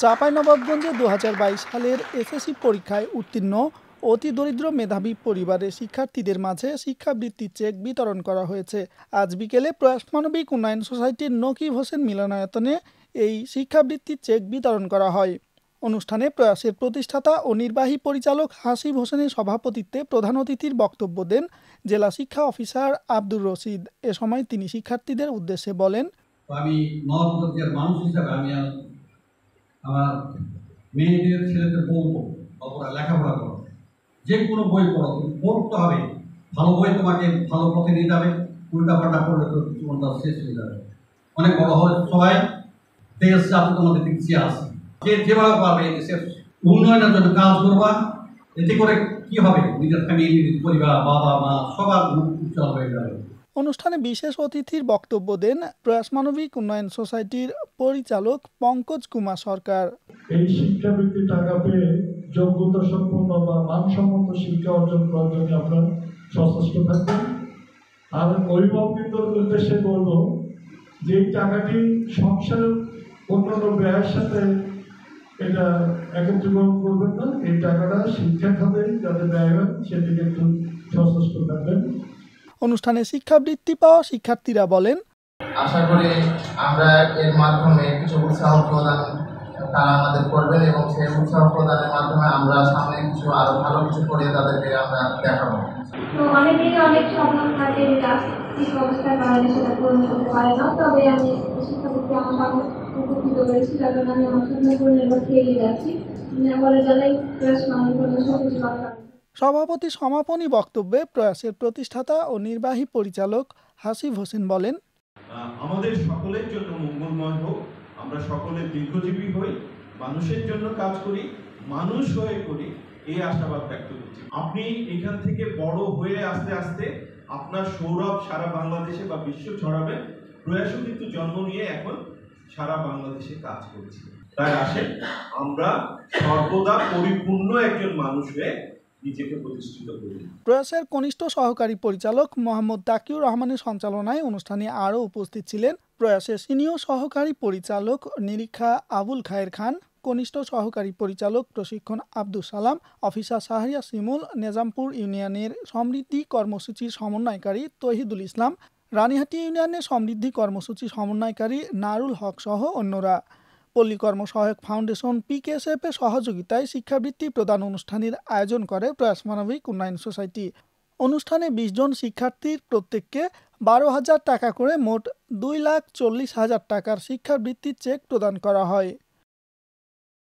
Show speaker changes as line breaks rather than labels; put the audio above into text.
চাঁপাইনবাবগঞ্জে ২০২২ সালের এসএসসি পরীক্ষায় উত্তীর্ণ অতি দরিদ্র মেধাবী পরিবারের শিক্ষার্থীদের মাঝে শিক্ষাবৃত্তি চেক বিতরণ করা হয়েছে। আজ বিকেলে প্রয়াস মানবিক উন্নয়ন সোসাইটির নকিব হোসেন মিলনায়তনে এই শিক্ষাবৃত্তি চেক বিতরণ করা হয়। অনুষ্ঠানে প্রয়াসের প্রতিষ্ঠাতা ও নির্বাহী পরিচালক হাসিব হোসেনের সভাপতিত্বে প্রধান অতিথির বক্তব্য দেন জেলা শিক্ষা অফিসার আব্দুর রশিদ। এ সময় তিনি শিক্ষার্থীদের উদ্দেশ্যে বলেন,
আমি নবজাতির মানুষ হিসাবে আমি আমার মেয়েদের ছেলেদের বলবো ওরা লেখাপড়া করো, যে কোনো বই পড়ো, পড়তে হবে। ভালো বই তোমাকে ভালো পথে নিয়ে যাবে, উল্টা পাল্টা পড়লে তো জীবনটা শেষ হয়ে যাবে। অনেক বড় হয় সবাই, দেশ জাতি তোমাদের পিছিয়ে আছে। যে যেভাবে পারবে দেশের উন্নয়নের জন্য কাজ করবা। এতে করে কি হবে, নিজের ফ্যামিলি, পরিবার, বাবা মা সবার মুখ উজ্জ্বল হয়ে যাবে।
অনুষ্ঠানে বিশেষ অতিথির বক্তব্য দেন প্রয়াস মানবিক উন্নয়ন সোসাইটির পরিচালক পঙ্কজ কুমার সরকার।
এই শিক্ষাবৃত্তি টাকা পেয়ে যোগ্যতা সম্পন্ন বা মানসম্মত শিক্ষা অর্জন করার জন্য আপনারা সচেষ্ট থাকবেন। আর অভিভাবকদের উদ্দেশ্যে বলব যে এই টাকাটি সংসারের অন্যান্য ব্যয়ের সাথে এটা একত্রীকরণ করবেন না। এই টাকাটা শিক্ষা খাতে যাতে ব্যয় হয় সেদিকে একটু সচেষ্ট থাকবেন।
অনুষ্ঠানে শিক্ষাবৃত্তি পাওয়া শিক্ষার্থীরা বলেন,
আশা করি আমরা এর মাধ্যমে কিছু উৎসাহ প্রদান তারা আমাদের করবেন এবং সেই উৎসাহ প্রদানের মাধ্যমে আমরা সামনে কিছু আরো ভালো কিছু করে তাদেরকে আমরা দেখাবো।
তো অনেকেই অনেক স্বপ্ন থাকে যেটা আর্থিক অবস্থার কারণে সেটা পূরণ করতে পারে না। তবে আমি শিক্ষাবৃত্তি আমার সামনে উপকৃত হয়েছি, যার জন্য আমি আমার স্বপ্ন পূরণের লক্ষ্যে এগিয়ে যাচ্ছি। বলে জানাই প্রয়াস মানবিক উন্নয়ন সোসাইটি।
সভাপতি সমাপনী বক্তব্যে প্রয়াসের প্রতিষ্ঠাতা ও নির্বাহী পরিচালক হাসিব হোসেন বলেন,
আমাদের সকলের জন্য মঙ্গলময় হোক, আমরা সকলে দীর্ঘজীবী হই, মানুষের জন্য কাজ করি, মানুষ হয়ে করি, এই আশাবাদ ব্যক্ত করছি। আপনি এখান থেকে বড় হয়ে আস্তে আস্তে আপনার সৌরভ সারা বাংলাদেশে বা বিশ্ব ছড়াবেন। প্রয়াসও কিন্তু জন্ম নিয়ে এখন সারা বাংলাদেশে কাজ করছি। তাই আসেন আমরা সর্বদা পরিপূর্ণ একজন মানুষ হয়ে নিজেকে প্রতিষ্ঠিত করি।
প্রয়াসের কনিষ্ঠ সহকারী পরিচালক মোহাম্মদ তাকিউর রহমানের সঞ্চালনায় অনুষ্ঠানে আরও উপস্থিত ছিলেন প্রয়াসের সিনিয়র সহকারী পরিচালক নিরীক্ষা আবুল খায়ের খান, কনিষ্ঠ সহকারী পরিচালক প্রশিক্ষণ আব্দুল সালাম, অফিসার শাহরিয়া শিমুল, নেজামপুর ইউনিয়নের সমৃদ্ধি কর্মসূচির সমন্বয়কারী তহিদুল ইসলাম, রানীহাটি ইউনিয়নের সমৃদ্ধি কর্মসূচি সমন্বয়কারী নারুল হক সহ অন্যরা। পল্লী কর্মসহায়ক ফাউন্ডেশন PKSF এর সহযোগিতায় শিক্ষাবৃত্তি প্রদান অনুষ্ঠানের আয়োজন করে প্রয়াস মানবিক উন্নয়ন সোসাইটি। অনুষ্ঠানে ২০ জন শিক্ষার্থীর প্রত্যেককে ১২,০০০ টাকা করে মোট ২,৪০,০০০ টাকার শিক্ষাবৃত্তির চেক প্রদান করা হয়।